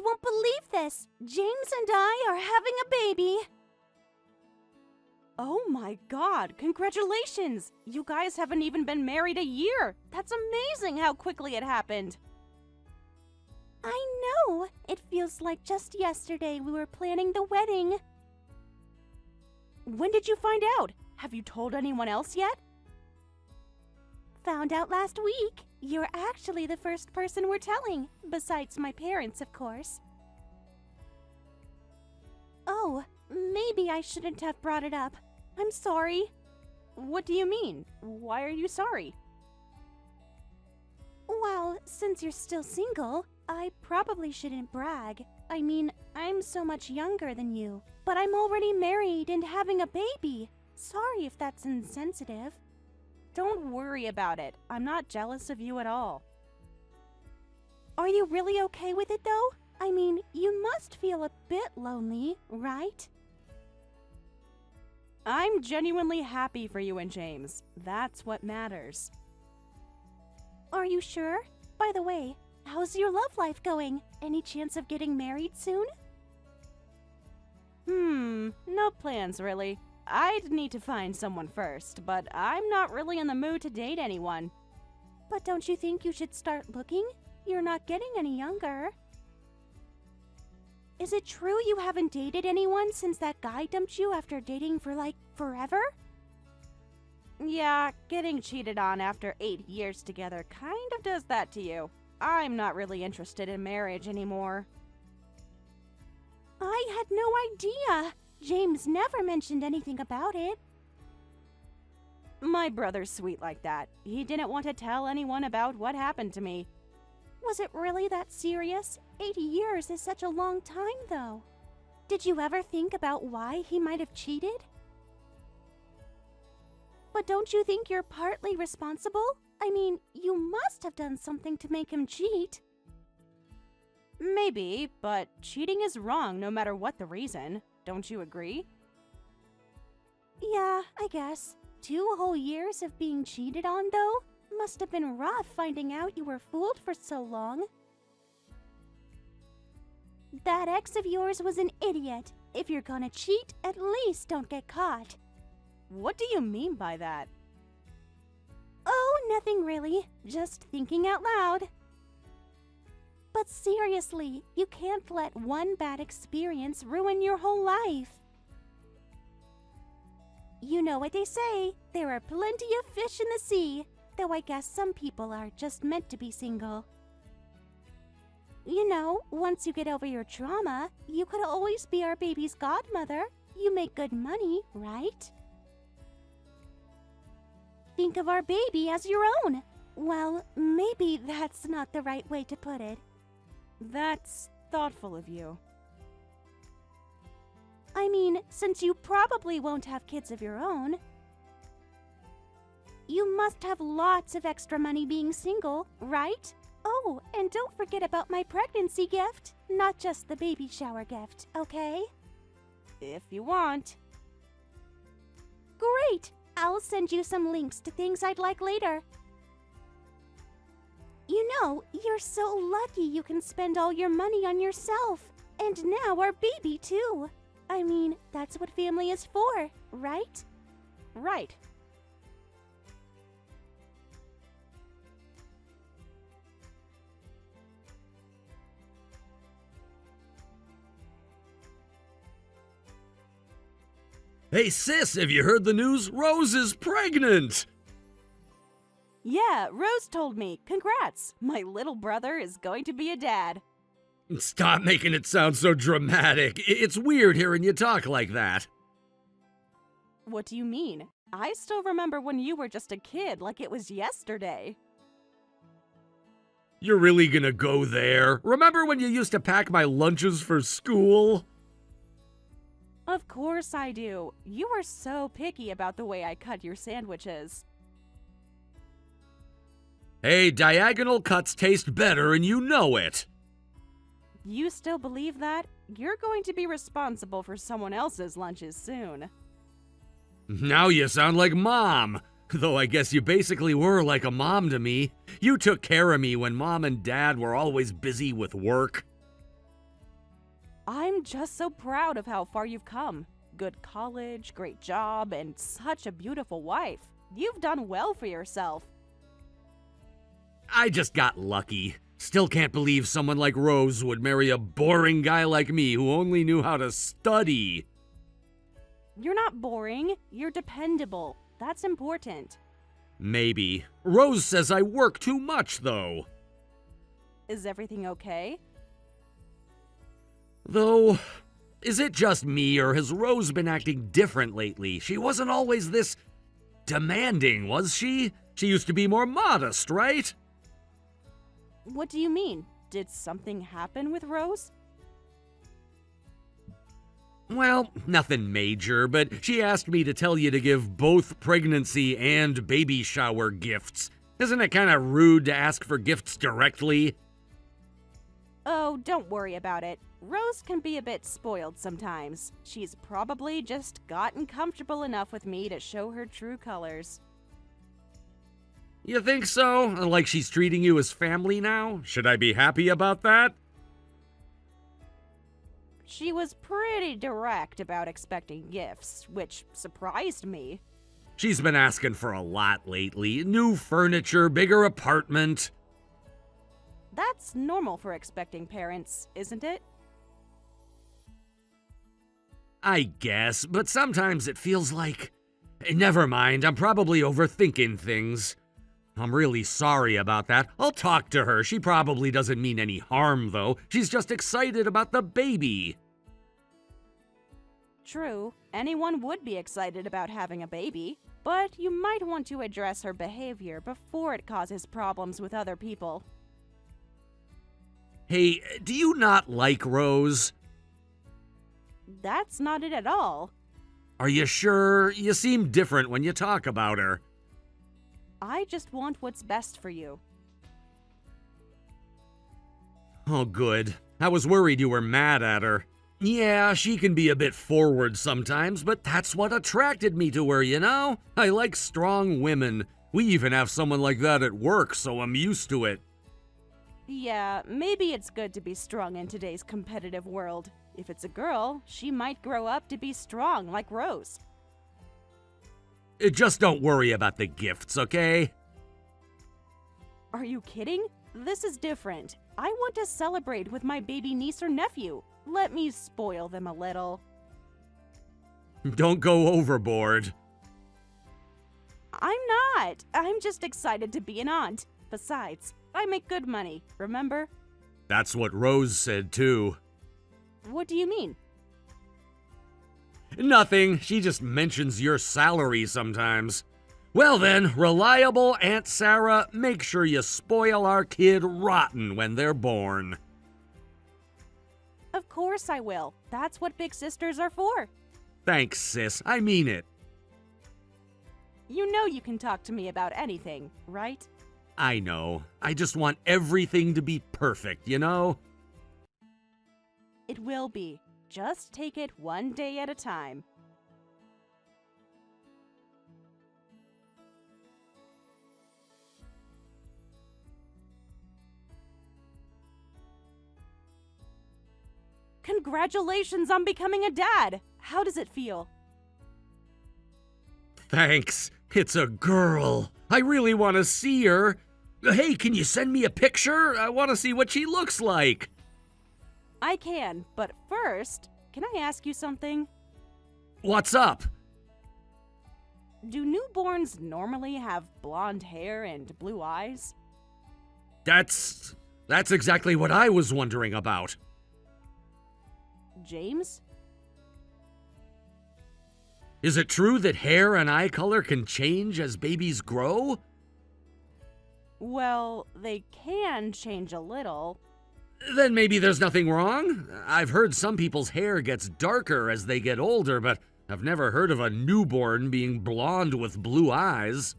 won't believe this. James and I are having a baby. Oh my god, congratulations! You guys haven't even been married a year! That's amazing how quickly it happened! I know! It feels like just yesterday we were planning the wedding. When did you find out? Have you told anyone else yet? Found out last week. You're actually the first person we're telling, besides my parents, of course. Oh, maybe I shouldn't have brought it up. I'm sorry. What do you mean? Why are you sorry? Well, since you're still single, I probably shouldn't brag. I mean, I'm so much younger than you, but I'm already married and having a baby. Sorry if that's insensitive. Don't worry about it. I'm not jealous of you at all. Are you really okay with it, though? I mean, you must feel a bit lonely, right? I'm genuinely happy for you and James. That's what matters. Are you sure? By the way, how's your love life going? Any chance of getting married soon? No plans really. I'd need to find someone first, but I'm not really in the mood to date anyone. But don't you think you should start looking? You're not getting any younger. Is it true you haven't dated anyone since that guy dumped you after dating for like forever? Yeah, getting cheated on after 8 years together kind of does that to you. I'm not really interested in marriage anymore. I had no idea. James never mentioned anything about it. My brother's sweet like that. He didn't want to tell anyone about what happened to me. Was it really that serious? 8 years is such a long time, though. Did you ever think about why he might have cheated? But don't you think you're partly responsible? I mean, you must have done something to make him cheat. Maybe, but cheating is wrong no matter what the reason. Don't you agree? Yeah, I guess. 2 whole years of being cheated on, though? Must have been rough finding out you were fooled for so long. That ex of yours was an idiot. If you're gonna cheat, at least don't get caught. What do you mean by that? Oh, nothing really. Just thinking out loud. But seriously, you can't let one bad experience ruin your whole life. You know what they say, there are plenty of fish in the sea, though I guess some people are just meant to be single. You know, once you get over your trauma, you could always be our baby's godmother. You make good money, right? Think of our baby as your own. Well, maybe that's not the right way to put it. That's thoughtful of you. I mean, since you probably won't have kids of your own, you must have lots of extra money being single, right? Oh, and don't forget about my pregnancy gift, not just the baby shower gift, okay? If you want. Great! I'll send you some links to things I'd like later. You know, you're so lucky you can spend all your money on yourself. And now our baby, too. I mean, that's what family is for, right? Right. Hey sis, have you heard the news? Rose is pregnant! Yeah, Rose told me. Congrats! My little brother is going to be a dad. Stop making it sound so dramatic. It's weird hearing you talk like that. What do you mean? I still remember when you were just a kid like it was yesterday. You're really gonna go there? Remember when you used to pack my lunches for school? Of course I do. You were so picky about the way I cut your sandwiches. Hey, diagonal cuts taste better and you know it. You still believe that? You're going to be responsible for someone else's lunches soon. Now you sound like Mom. Though I guess you basically were like a mom to me. You took care of me when Mom and Dad were always busy with work. I'm just so proud of how far you've come. Good college, great job, and such a beautiful wife. You've done well for yourself. I just got lucky. Still can't believe someone like Rose would marry a boring guy like me who only knew how to study. You're not boring. You're dependable. That's important. Maybe. Rose says I work too much, though. Is everything okay? Though, is it just me, or has Rose been acting different lately? She wasn't always this demanding, was she? She used to be more modest, right? What do you mean? Did something happen with Rose? Well, nothing major, but she asked me to tell you to give both pregnancy and baby shower gifts. Isn't it kind of rude to ask for gifts directly? Oh, don't worry about it. Rose can be a bit spoiled sometimes. She's probably just gotten comfortable enough with me to show her true colors. You think so? Like she's treating you as family now? Should I be happy about that? She was pretty direct about expecting gifts, which surprised me. She's been asking for a lot lately. New furniture, bigger apartment. That's normal for expecting parents, isn't it? I guess, but sometimes it feels like... Never mind, I'm probably overthinking things. I'm really sorry about that. I'll talk to her. She probably doesn't mean any harm, though. She's just excited about the baby. True, anyone would be excited about having a baby, but you might want to address her behavior before it causes problems with other people. Hey, do you not like Rose? That's not it at all. Are you sure? You seem different when you talk about her. I just want what's best for you. Oh, good. I was worried you were mad at her. Yeah, she can be a bit forward sometimes, but that's what attracted me to her, you know? I like strong women. We even have someone like that at work, so I'm used to it. Yeah, maybe it's good to be strong in today's competitive world. If it's a girl, she might grow up to be strong like Rose. Just don't worry about the gifts, okay? Are you kidding? This is different. I want to celebrate with my baby niece or nephew. Let me spoil them a little. Don't go overboard. I'm not. I'm just excited to be an aunt. Besides, I make good money, remember? That's what Rose said, too. What do you mean? Nothing. She just mentions your salary sometimes. Well then, reliable Aunt Sarah, make sure you spoil our kid rotten when they're born. Of course I will. That's what big sisters are for. Thanks, sis. I mean it. You know you can talk to me about anything, right? I know. I just want everything to be perfect, you know? It will be. Just take it one day at a time. Congratulations on becoming a dad! How does it feel? Thanks. It's a girl. I really want to see her. Hey, can you send me a picture? I want to see what she looks like. I can, but first, can I ask you something? What's up? Do newborns normally have blonde hair and blue eyes? That's exactly what I was wondering about. James? Is it true that hair and eye color can change as babies grow? Well, they can change a little. Then maybe there's nothing wrong. I've heard some people's hair gets darker as they get older, but I've never heard of a newborn being blonde with blue eyes.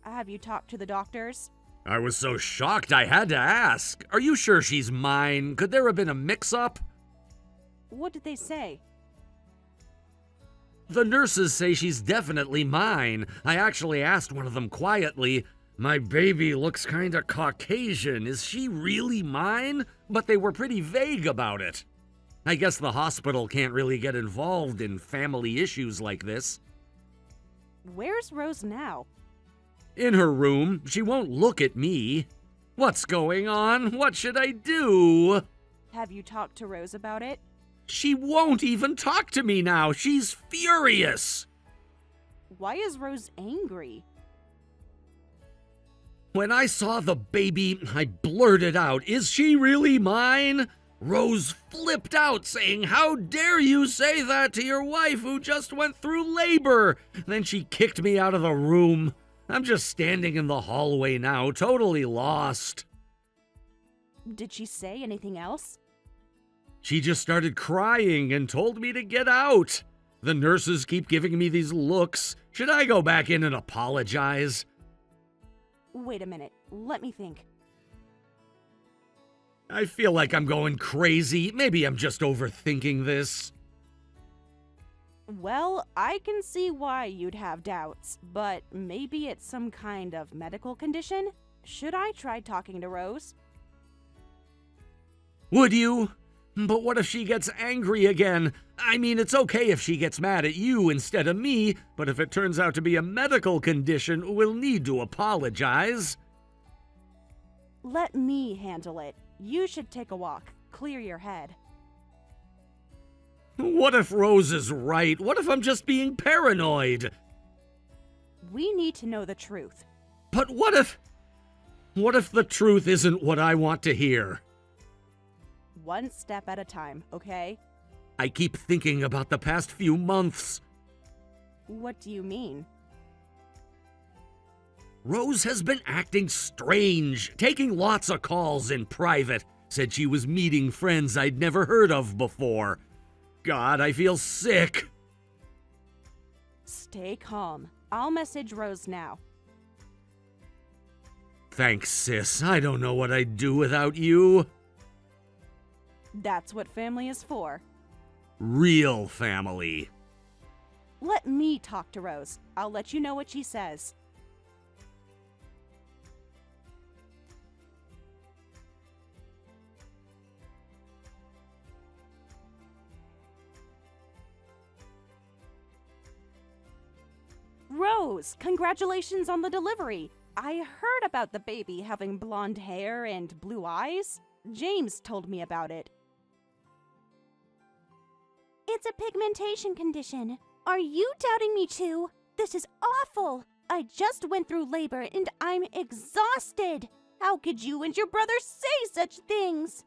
Have you talked to the doctors? I was so shocked I had to ask. Are you sure she's mine? Could there have been a mix-up? What did they say? The nurses say she's definitely mine. I actually asked one of them quietly, "My baby looks kinda Caucasian. Is she really mine?" But they were pretty vague about it. I guess the hospital can't really get involved in family issues like this. Where's Rose now? In her room, she won't look at me. What's going on? What should I do? Have you talked to Rose about it? She won't even talk to me now. She's furious. Why is Rose angry? When I saw the baby, I blurted out, "Is she really mine?" Rose flipped out, saying, "How dare you say that to your wife who just went through labor?" Then she kicked me out of the room. I'm just standing in the hallway now, totally lost. Did she say anything else? She just started crying and told me to get out. The nurses keep giving me these looks. Should I go back in and apologize? Wait a minute, let me think. I feel like I'm going crazy. Maybe I'm just overthinking this. Well, I can see why you'd have doubts, but maybe it's some kind of medical condition? Should I try talking to Rose? Would you? But what if she gets angry again? I mean, it's okay if she gets mad at you instead of me, but if it turns out to be a medical condition, we'll need to apologize. Let me handle it. You should take a walk. Clear your head. What if Rose is right? What if I'm just being paranoid? We need to know the truth. But what if the truth isn't what I want to hear? One step at a time, okay? I keep thinking about the past few months. What do you mean? Rose has been acting strange, taking lots of calls in private. Said she was meeting friends I'd never heard of before. God, I feel sick. Stay calm. I'll message Rose now. Thanks, sis. I don't know what I'd do without you. That's what family is for. Real family. Let me talk to Rose. I'll let you know what she says. Rose, congratulations on the delivery. I heard about the baby having blonde hair and blue eyes. James told me about it. It's a pigmentation condition. Are you doubting me too? This is awful. I just went through labor and I'm exhausted. How could you and your brother say such things?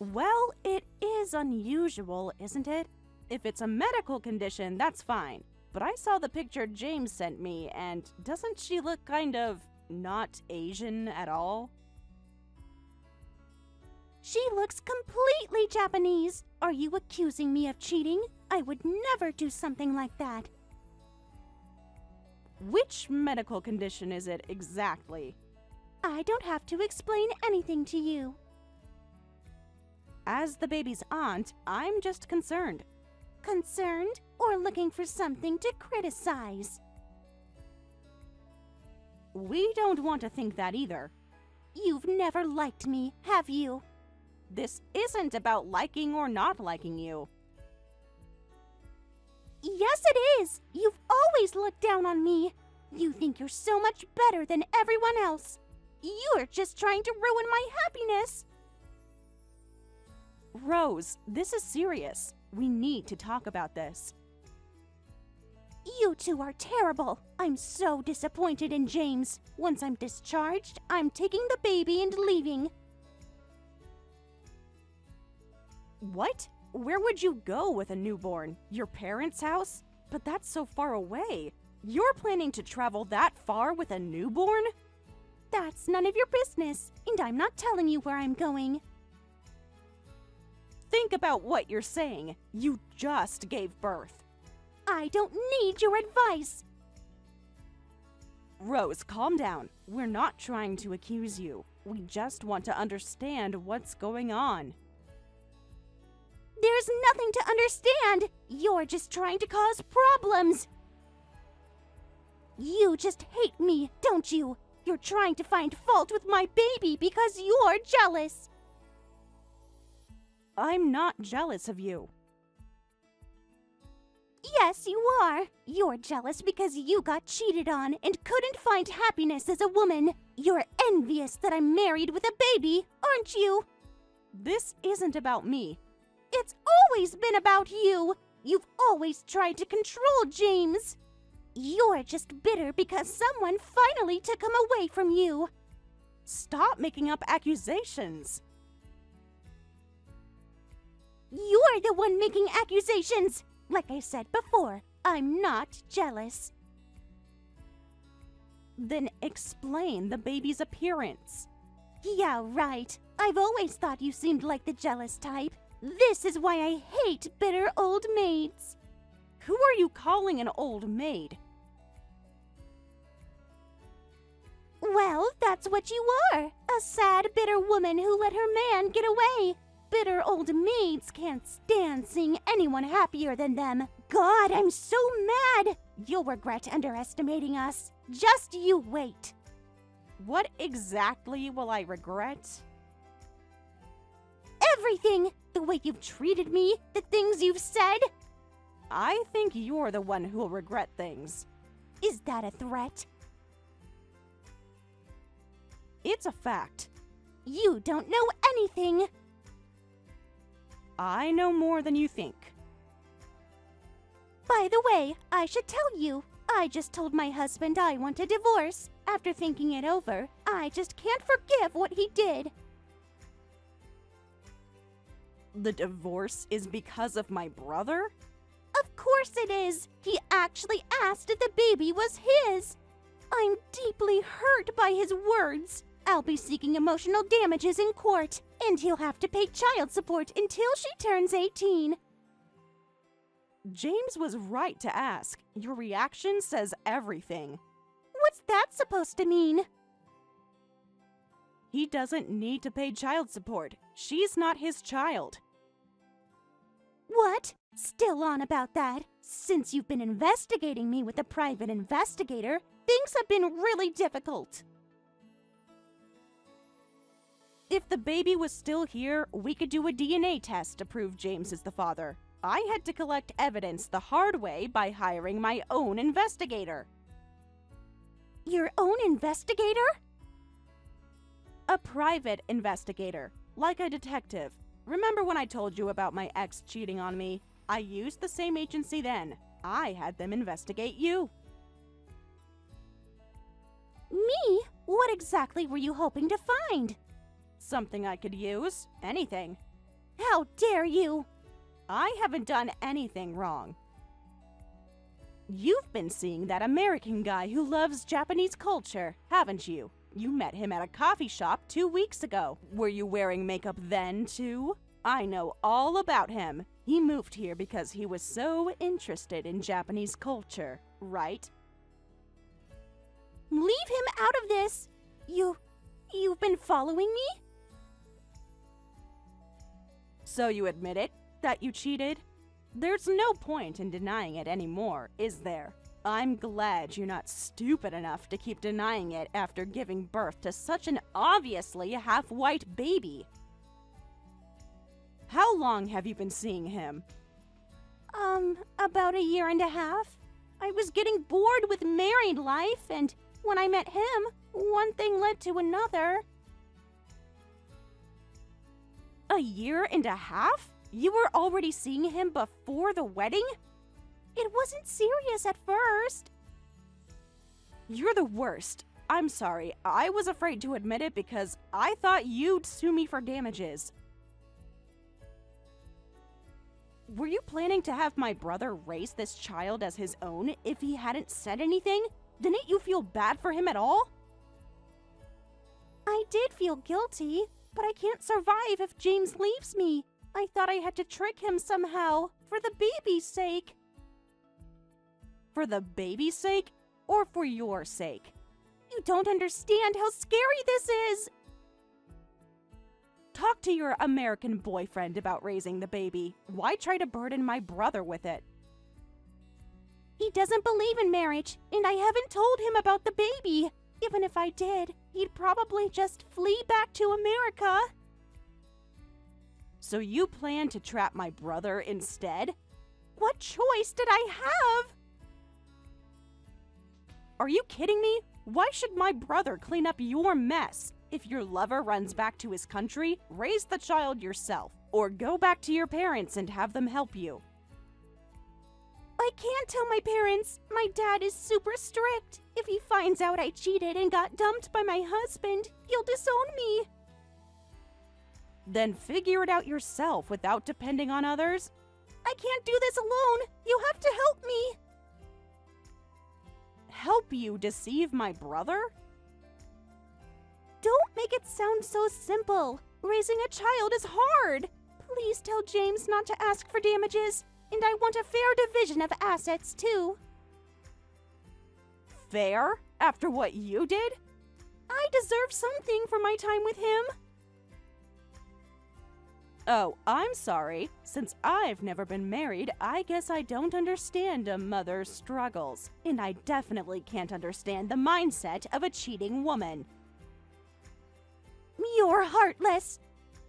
Well, it is unusual, isn't it? If it's a medical condition, that's fine. But I saw the picture James sent me, and doesn't she look kind of not Asian at all? She looks completely Japanese. Are you accusing me of cheating? I would never do something like that. Which medical condition is it exactly? I don't have to explain anything to you. As the baby's aunt, I'm just concerned. Concerned or looking for something to criticize? We don't want to think that either. You've never liked me, have you? This isn't about liking or not liking you. Yes, it is. You've always looked down on me. You think you're so much better than everyone else. You're just trying to ruin my happiness. Rose, this is serious. We need to talk about this. You two are terrible. I'm so disappointed in James. Once I'm discharged, I'm taking the baby and leaving. What? Where would you go with a newborn? Your parents' house? But that's so far away. You're planning to travel that far with a newborn? That's none of your business, and I'm not telling you where I'm going. Think about what you're saying. You just gave birth. I don't need your advice. Rose, calm down. We're not trying to accuse you. We just want to understand what's going on. There's nothing to understand. You're just trying to cause problems. You just hate me, don't you? You're trying to find fault with my baby because you're jealous. I'm not jealous of you. Yes, you are. You're jealous because you got cheated on and couldn't find happiness as a woman. You're envious that I'm married with a baby, aren't you? This isn't about me. It's always been about you. You've always tried to control James. You're just bitter because someone finally took him away from you. Stop making up accusations. You're the one making accusations. Like I said before, I'm not jealous. Then explain the baby's appearance. Yeah, right. I've always thought you seemed like the jealous type. This is why I hate bitter old maids. Who are you calling an old maid? Well, that's what you are. A sad, bitter woman who let her man get away. Bitter old maids can't stand seeing anyone happier than them. God, I'm so mad! You'll regret underestimating us. Just you wait. What exactly will I regret? Everything! The way you've treated me, the things you've said. I think you're the one who'll regret things. Is that a threat? It's a fact. You don't know anything. I know more than you think. By the way, I should tell you, I just told my husband I want a divorce. After thinking it over, I just can't forgive what he did. The divorce is because of my brother? Of course it is. He actually asked if the baby was his. I'm deeply hurt by his words. I'll be seeking emotional damages in court, and he'll have to pay child support until she turns 18. James was right to ask. Your reaction says everything. What's that supposed to mean? He doesn't need to pay child support. She's not his child. What? Still on about that? Since you've been investigating me with a private investigator, things have been really difficult. If the baby was still here, we could do a DNA test to prove James is the father. I had to collect evidence the hard way by hiring my own investigator. Your own investigator? A private investigator, like a detective. Remember when I told you about my ex cheating on me? I used the same agency then. I had them investigate you. Me? What exactly were you hoping to find? Something I could use. Anything. How dare you! I haven't done anything wrong. You've been seeing that American guy who loves Japanese culture, haven't you? You met him at a coffee shop 2 weeks ago. Were you wearing makeup then, too? I know all about him. He moved here because he was so interested in Japanese culture, right? Leave him out of this! You've been following me? So you admit it? That you cheated? There's no point in denying it anymore, is there? I'm glad you're not stupid enough to keep denying it after giving birth to such an obviously half-white baby. How long have you been seeing him? About a year and a half. I was getting bored with married life, and when I met him, one thing led to another. A year and a half? You were already seeing him before the wedding? It wasn't serious at first. You're the worst. I'm sorry, I was afraid to admit it because I thought you'd sue me for damages. Were you planning to have my brother raise this child as his own if he hadn't said anything? Didn't you feel bad for him at all? I did feel guilty, but I can't survive if James leaves me. I thought I had to trick him somehow, for the baby's sake. For the baby's sake, or for your sake? You don't understand how scary this is! Talk to your American boyfriend about raising the baby. Why try to burden my brother with it? He doesn't believe in marriage, and I haven't told him about the baby. Even if I did, he'd probably just flee back to America. So you plan to trap my brother instead? What choice did I have? Are you kidding me? Why should my brother clean up your mess? If your lover runs back to his country, raise the child yourself, or go back to your parents and have them help you. I can't tell my parents. My dad is super strict. If he finds out I cheated and got dumped by my husband, he'll disown me. Then figure it out yourself without depending on others. I can't do this alone. You have to help me. Help you deceive my brother? Don't make it sound so simple. Raising a child is hard. Please tell James not to ask for damages. And I want a fair division of assets, too. Fair? After what you did? I deserve something for my time with him. Oh, I'm sorry. Since I've never been married, I guess I don't understand a mother's struggles. And I definitely can't understand the mindset of a cheating woman. You're heartless.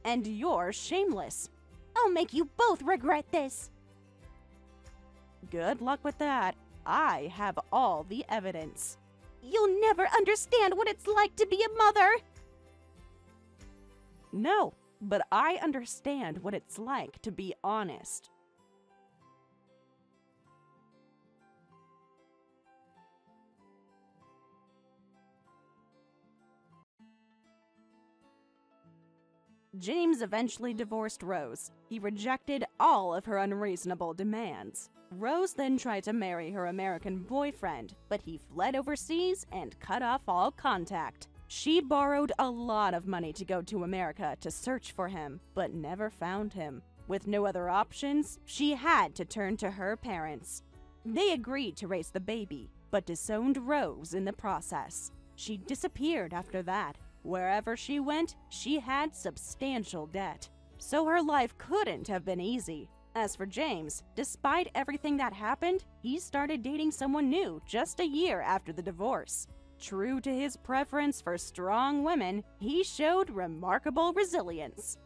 And you're shameless. I'll make you both regret this. Good luck with that. I have all the evidence. You'll never understand what it's like to be a mother. No, but I understand what it's like to be honest. James eventually divorced Rose. He rejected all of her unreasonable demands. Rose then tried to marry her American boyfriend, but he fled overseas and cut off all contact. She borrowed a lot of money to go to America to search for him, but never found him. With no other options, she had to turn to her parents. They agreed to raise the baby, but disowned Rose in the process. She disappeared after that. Wherever she went, she had substantial debt. So her life couldn't have been easy. As for James, despite everything that happened, he started dating someone new just a year after the divorce. True to his preference for strong women, he showed remarkable resilience.